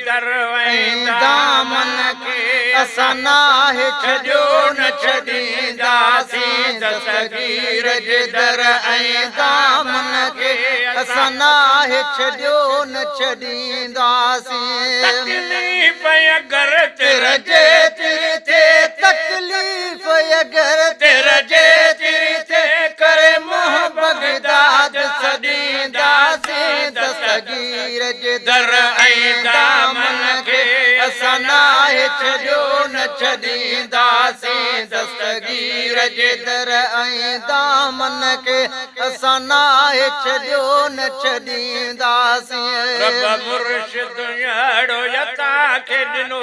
दर ऐं दामन खे असां नाहे छॾियो न छॾींदासीं दस्तगीर जे दर ऐं दामन खे असां नाहे छॾियो न छॾींदासीं तकलीफ़ अगरि तेरे जे तिरी थे तकलीफ़ अगरि तेरे जे तिरी थे करे मोह बगदाद सॾींदासीं दस्तगीर जे दर ऐं दामन खे असां नाहे छॾियो न छॾींदासीं दस्तगीर जे दर ऐं दामन खे असां नाहे छॾियो न छॾींदासीं रब मुर्शिद अहिड़ो असांखे ॾिनो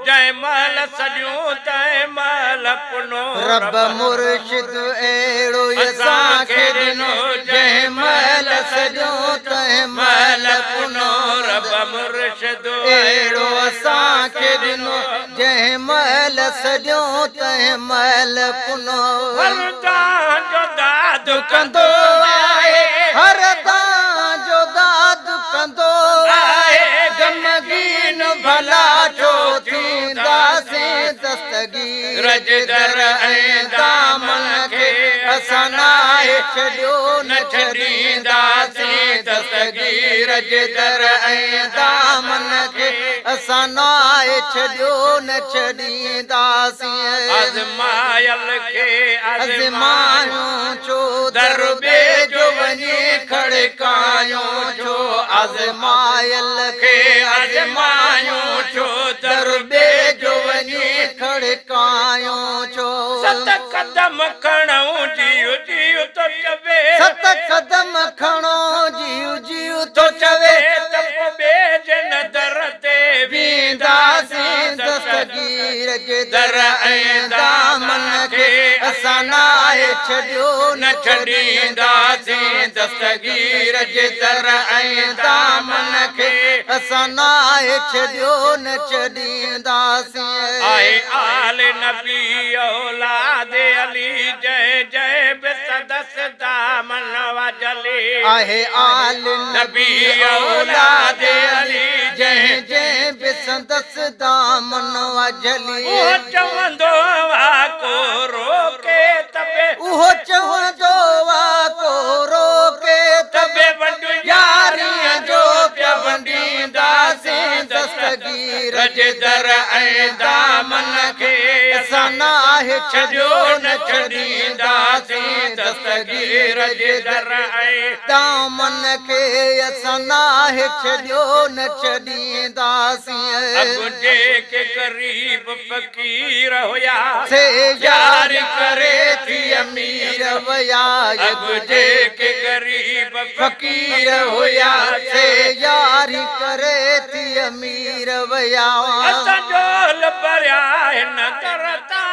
जंहिं महिल सॼियूं तंहिं महिल पुनो रब मुर्शिद अहिड़ो असांखे ॾिनो जंहिं महिल सॼियूं तंहिं महिल पुनो रब मुर्शिद अहिड़ो असांखे ॾिनो जंहिं महिल सॼियूं तंहिं महिल पुनो हर तव्हांजो दादु कंदो आहे हर तव्हांजो दादु कंदो आहे गमगीन भला छो थींदासीं दस्तगीर जे दर ऐं दामन खे असां नाहे छॾियो न छॾींदासीं दस्तगीर जे दर ऐं दामन खे असां नाहे छॾियो न छॾींदासीं आज़मायल खे आज़मायूं छो दर ॿिए जो वञी खड़कायूं छो आज़मायल खे आज़मायूं छो दर ॿिए जो वञी खड़कायूं छो सत कदम खणूं जीव जीव थो चवे सत कदम खणो जीव जीव थो चवे त पोइ ॿिए जे नदर ते वेंदासीं दस्तगीर जे दर ऐं दामन खे असां नाहे छॾियो न छॾींदासीं दस्तगीर जे दर ऐं दामन खे असां नाहे छॾियो न छॾींदासीं आहे आल नबी औलाद अली जय जय बिसदस दामन वजली आहे आल नबी औलाद अली जय जय बिसदस दामन वजली उहो चवंदो वा को रोके तबे उहो चवंदो वा को रोके तबे वंडू यारीअ जो पिया वंडींदासीं दस्तगीर जे दर ऐं दामन खे असां नाहे छॾियो न छॾींदासीं दस्तगीर जे दर ऐं दामन खे असां नाहे छॾियो न छॾींदासीं अॻु जेके ग़रीब फ़क़ीर हुया से यारी करे थी अमीर वया अॻु जेके ग़रीब फ़क़ीर हुया से यारी करे थी अमीर वया असां झोल भरिया हिन दर तां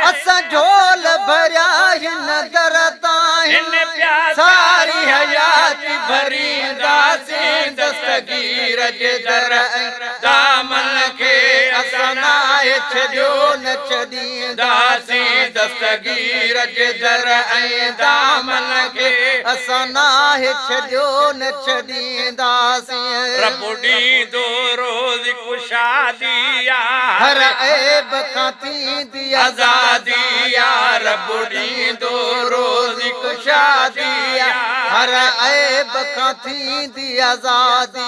असां झोल भरिया हिन दर तां सारी हयाती भरींदासीं दस्तगीर जे दर दामन खे असां नाहे छॾियो न छॾींदासीं दस्तगीर जे दर ऐं दामन खे असां नाहे छॾियो न छॾींदासीं रब ॾींदो रोज़ कुशादी हर ऐब खां थींदी आज़ादी रब ॾींदो रोज़ कुशादी हर ऐब खां थींदी आज़ादी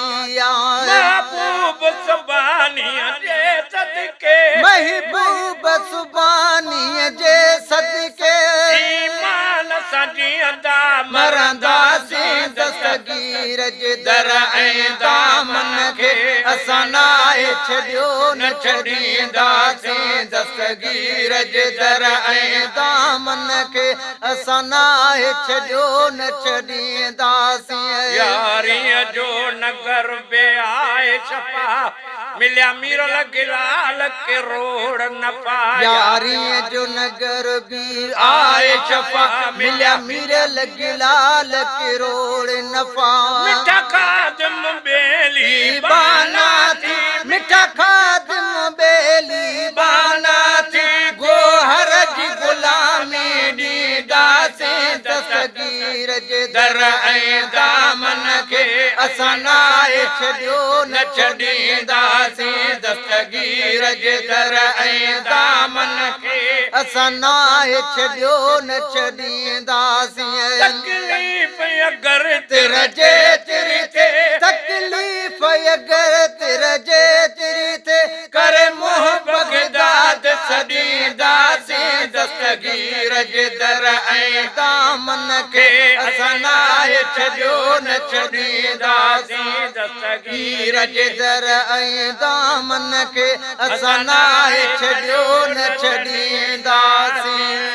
महबूब सुबानीअ जे सदके महबूब सुबानीअ जे सदके ईमान सां जीअंदा मरंदासीं दस्तगीर जे दर ऐं दामन खे असां नाहे छॾियो न छॾींदासीं दस्तगीर जे दर ऐं दामन खे असां नाहे छॾियो न छॾींदासीं यारीअ जो नगर बे आहे शफ़ा मिलिया मीर लॻिलाल किरोड़ नफ़ा यारीअ जो नगर बि आहे शफ़ा मिलिया मीर लॻिलाल किरोड़ नफ़ा मिठा खादम बेली बाना थी मिठा खादम बेली बाना थी गोहर जी गुलामी ॾींदासीं दस्तगीर जे दर ऐं दामन खे असां नाहे छॾियो न छॾींदासीं दस्तगीर जे दर ऐं दामन खे असां नाहे छॾियो न छॾींदासीं तकलीफ़ अगरि तिर जे तिरी थे तकलीफ़ अगरि तिर जे तिरी थे करे मोह बगदाद सॾींदासीं दस्तगीर जे दर ऐं दामन खे असां नाहे छॾियो न छॾींदासीं दस्तगीर जे दर ऐं दामन खे असां नाहे छॾियो न छॾींदासीं